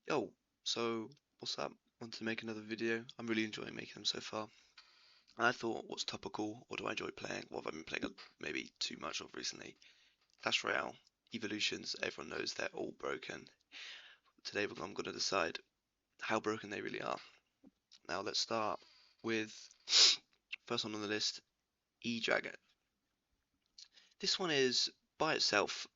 Yo, so what's up? Want to make another video? I'm really enjoying making them so far. And I thought, what's topical? What do I enjoy playing? What have I been playing maybe too much of recently? Clash Royale, Evolutions, everyone knows they're all broken. Today I'm going to decide how broken they really are. Now let's start with first one on the list, E-Dragon. This one is by itself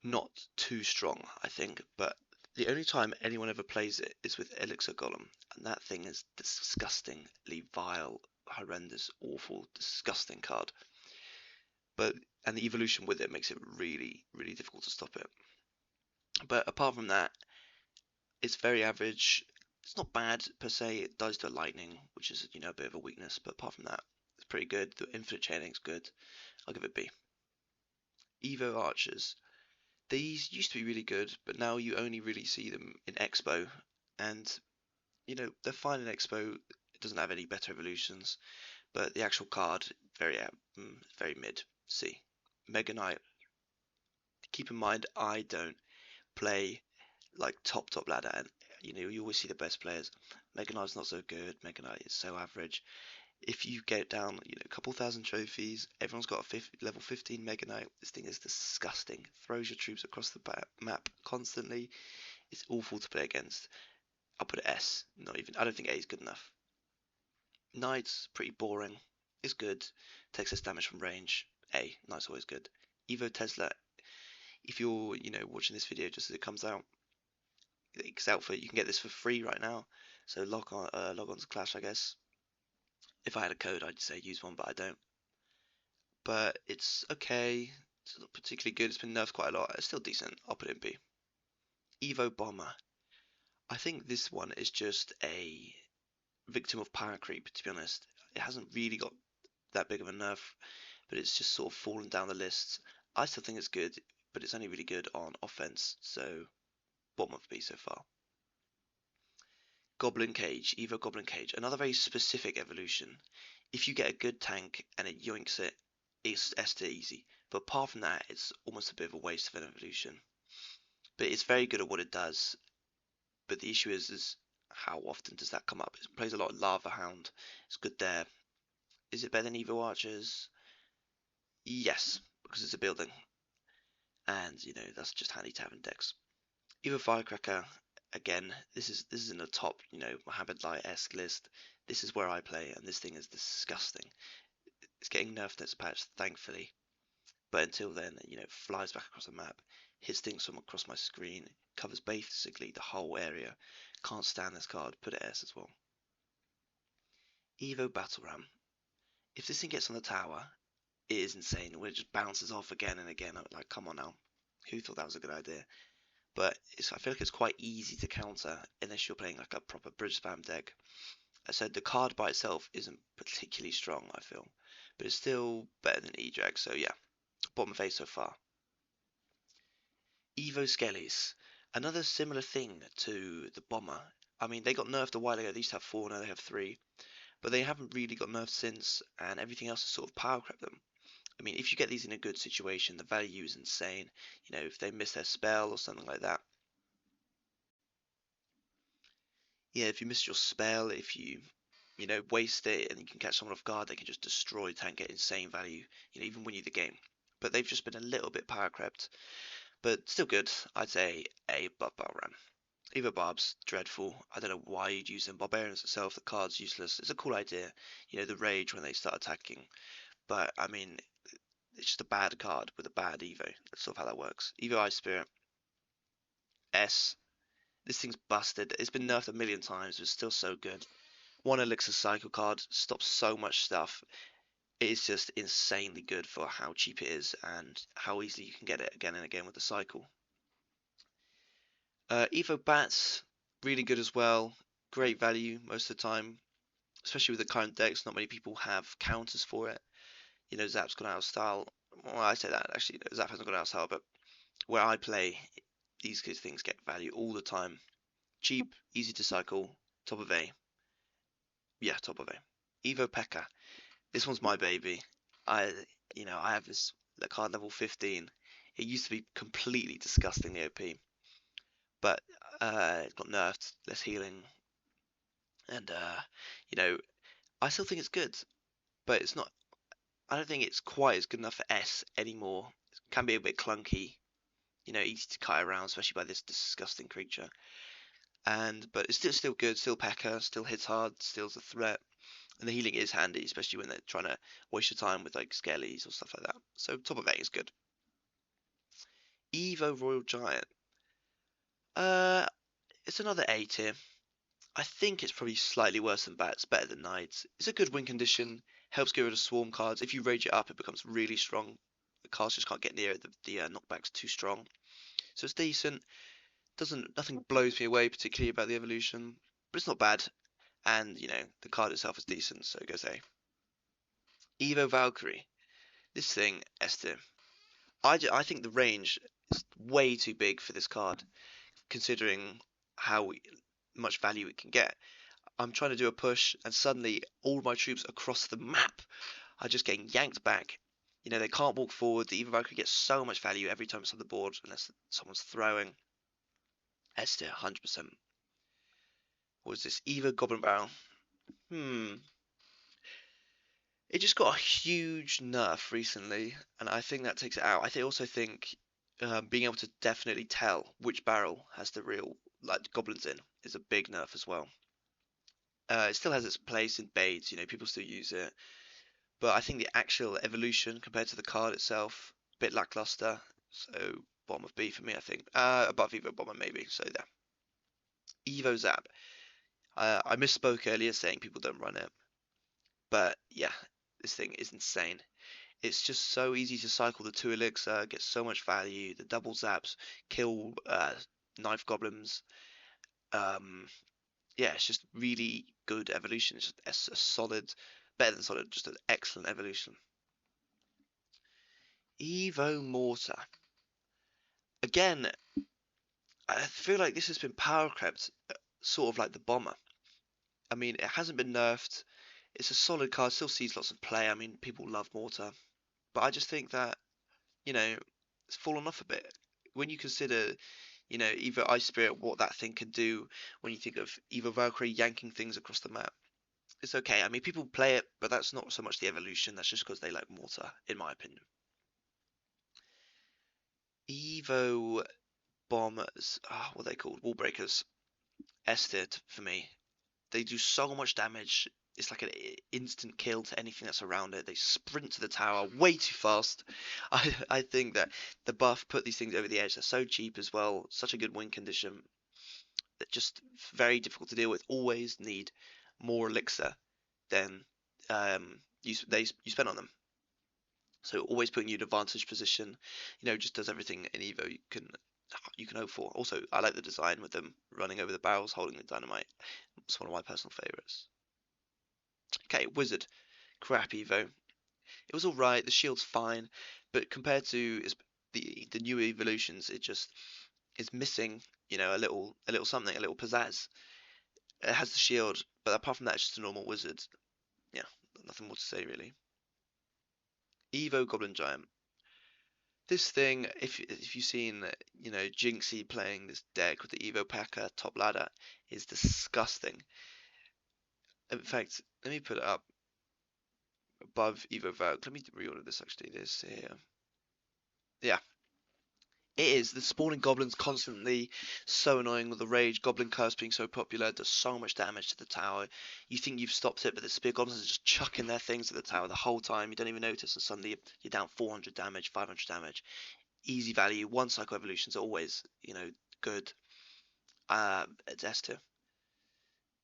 not too strong, I think, but the only time anyone ever plays it is with Elixir Golem, and that thing is disgustingly vile, horrendous, awful, disgusting card. But and the evolution with it makes it really, really difficult to stop it. But apart from that, it's very average. It's not bad per se. It dies to lightning, which is a bit of a weakness. But apart from that, it's pretty good. The infinite chaining's good. I'll give it B. Evo archers. These used to be really good, but now you only really see them in Expo, and they're fine in Expo. It doesn't have any better evolutions, but the actual card very mid. C. Mega Knight. Keep in mind, I don't play like top ladder, and you always see the best players. Mega Knight's not so good. Mega Knight is so average. If you get down, a couple thousand trophies, everyone's got a level 15 Mega Knight. This thing is disgusting. Throws your troops across the map constantly. It's awful to play against. I'll put it S. Not even. I don't think A is good enough. Knight's pretty boring. It's good. Takes less damage from range. A. Knight's always good. Evo Tesla. If you're watching this video just as it comes out, it's out for you can get this for free right now. So log on to Clash, I guess. If I had a code, I'd say use one, but I don't. But it's okay. It's not particularly good. It's been nerfed quite a lot. It's still decent. I'll put it in B. Evo Bomber. I think this one is just a victim of power creep, to be honest. It hasn't really got that big of a nerf, but it's just sort of fallen down the list. I still think it's good, but it's only really good on offense, so bottom of B so far. Goblin Cage, Evo Goblin Cage, another very specific evolution. If you get a good tank and it yoinks it, it's S to easy. But apart from that, it's almost a bit of a waste of an evolution. But it's very good at what it does. But the issue is how often does that come up? It plays a lot of Lava Hound. It's good there. Is it better than Evo Archers? Yes, because it's a building. And that's just handy to have in decks. Evo Firecracker, again, this is in the top, Mohammed Light-esque list. This is where I play, and this thing is disgusting. It's getting nerfed in its patch, thankfully. But until then, it flies back across the map, hits things from across my screen, covers basically the whole area. Can't stand this card, put it S as well. Evo Battle Ram. If this thing gets on the tower, it is insane. When it just bounces off again and again. I'm like, come on now. Who thought that was a good idea? But I feel like it's quite easy to counter unless you're playing like a proper bridge spam deck. So the card by itself isn't particularly strong, I feel, but it's still better than E-Drag. So yeah, bottom of A so far. Evo Skellies, another similar thing to the Bomber. I mean, they got nerfed a while ago. They used to have 4, now they have 3, but they haven't really got nerfed since, and everything else has sort of power crept them. I mean, if you get these in a good situation, the value is insane. If they miss their spell or something like that. Yeah, if you miss your spell, if you waste it and you can catch someone off guard, they can just destroy tank, get insane value, even win you the game. But they've just been a little bit power crept, but still good. I'd say A above Battle Ram. Evo Barb's dreadful. I don't know why you'd use them. Barbarians itself, the card's useless. It's a cool idea, the rage when they start attacking. But I mean, it's just a bad card with a bad Evo. That's sort of how that works. Evo Ice Spirit, S. This thing's busted. It's been nerfed a million times, but it's still so good. One Elixir Cycle card stops so much stuff. It is just insanely good for how cheap it is and how easily you can get it again and again with the cycle. Evo Bats, really good as well. Great value most of the time, especially with the current decks. Not many people have counters for it. Zap's gone out of style. Well, I say that actually, Zap hasn't gone out of style, but where I play, these good things get value all the time. Cheap, easy to cycle, top of A. Yeah, top of A. Evo P.E.K.K.A. This one's my baby. I have the card level 15. It used to be completely disgustingly OP, but it got nerfed, less healing, and you know, I still think it's good, but it's not. I don't think it's quite as good enough for S anymore. It can be a bit clunky, easy to kite around, especially by this disgusting creature. But it's still good, still P.E.K.K.A, still hits hard, still's a threat, and the healing is handy, especially when they're trying to waste your time with like skellies or stuff like that. So top of 8 is good. Evo Royal Giant. Uh, it's another A tier. I think it's probably slightly worse than Bats, better than Knights. It's a good win condition, helps get rid of swarm cards. If you rage it up, it becomes really strong. The cards just can't get near it. The knockback's too strong. So it's decent. Nothing blows me away particularly about the evolution, but it's not bad. And the card itself is decent, so it goes A. Evo Valkyrie. This thing, S tier. I think the range is way too big for this card, considering how much value it can get. I'm trying to do a push, and suddenly all my troops across the map are just getting yanked back. They can't walk forward. The Evo Valkyrie gets so much value every time it's on the board, unless someone's throwing. S tier, 100%. What was this? Evo Goblin Barrel. It just got a huge nerf recently, and I think that takes it out. Also think being able to definitely tell which barrel has the real goblins in is a big nerf as well. It still has its place in Baids, people still use it, but I think the actual evolution compared to the card itself, a bit lackluster. So bottom of B for me, I think. Above Evo Bomber maybe. So there. Evo Zap. I misspoke earlier saying people don't run it, but yeah, this thing is insane. It's just so easy to cycle the 2 elixir, get so much value. The double zaps kill knife goblins. Um, yeah, it's just really good evolution. It's just a solid, better than solid, just an excellent evolution. Evo Mortar. Again, I feel like this has been power crept, sort of like the bomber. I mean, it hasn't been nerfed. It's a solid card, still sees lots of play. I mean, people love Mortar, but I just think that it's fallen off a bit. When you consider, Evo Ice Spirit, what that thing can do, when you think of Evo Valkyrie yanking things across the map, it's okay. I mean, people play it, but that's not so much the evolution. That's just because they like Mortar, in my opinion. Evo Bombers, what are they called? Wall Breakers. S tier for me. They do so much damage. It's like an instant kill to anything that's around it. They sprint to the tower way too fast. I think that the buff put these things over the edge. They're so cheap as well. Such a good win condition. That just very difficult to deal with. Always need more elixir than you spend on them. So always putting you in advantage position. Just does everything in Evo you can hope for. Also, I like the design with them running over the barrels, holding the dynamite. It's one of my personal favorites. Okay, Wizard. Crap Evo. It was alright, the shield's fine, but compared to the new evolutions, it just is missing, a little something, a little pizzazz. It has the shield, but apart from that, it's just a normal wizard. Yeah, nothing more to say really. Evo Goblin Giant. This thing, if you've seen, Jinxie playing this deck with the Evo P.E.K.K.A top ladder, is disgusting. In fact, let me put it up above Evo Vogue. Let me reorder this actually. This here. Yeah. It is. The spawning goblins constantly so annoying with the rage. Goblin curse being so popular does so much damage to the tower. You think you've stopped it, but the spear goblins are just chucking their things at the tower the whole time. You don't even notice, and suddenly you're down 400 damage, 500 damage. Easy value. One cycle evolutions are always, good. It's S2.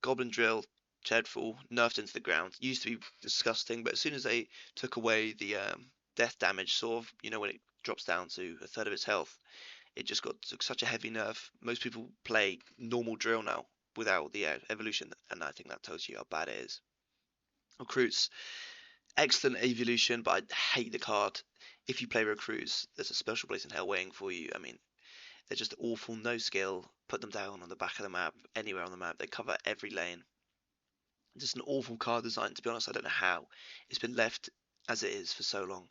Goblin drill, Dreadful, nerfed into the ground. Used to be disgusting, but as soon as they took away the death damage, sort of, when it drops down to a third of its health, it just took such a heavy nerf. Most people play normal drill now without the evolution, and I think that tells you how bad it is. Recruits, excellent evolution, but I hate the card. If you play recruits, there's a special place in hell waiting for you. I mean, they're just awful, no skill. Put them down on the back of the map, anywhere on the map. They cover every lane. Just an awful card design, to be honest. I don't know how it's been left as it is for so long.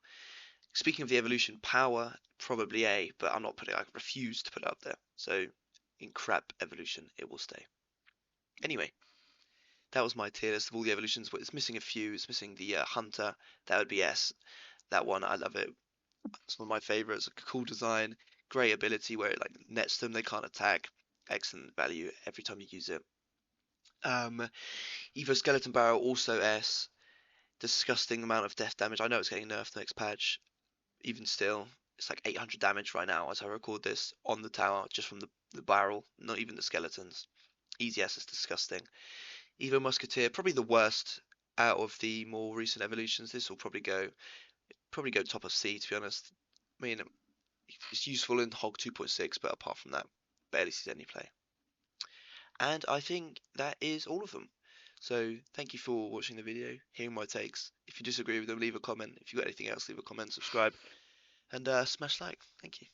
Speaking of the evolution, power, probably A, but I refuse to put it up there. So in crap evolution, it will stay. Anyway, that was my tier list of all the evolutions, but it's missing a few. It's missing the Hunter. That would be S. That one, I love it. It's one of my favorites. A cool design, great ability where it like nets them, they can't attack. Excellent value every time you use it. Evo Skeleton Barrel, also S. Disgusting amount of death damage. I know it's getting nerfed next patch. Even still, it's like 800 damage right now as I record this on the tower, just from the barrel, not even the skeletons. Easy S is disgusting. Evo Musketeer, probably the worst out of the more recent evolutions. This will probably go top of C, to be honest. I mean, it's useful in Hog 2.6, but apart from that, barely sees any play. And I think that is all of them. So thank you for watching the video, hearing my takes. If you disagree with them, leave a comment. If you've got anything else, leave a comment, subscribe, and smash like. Thank you.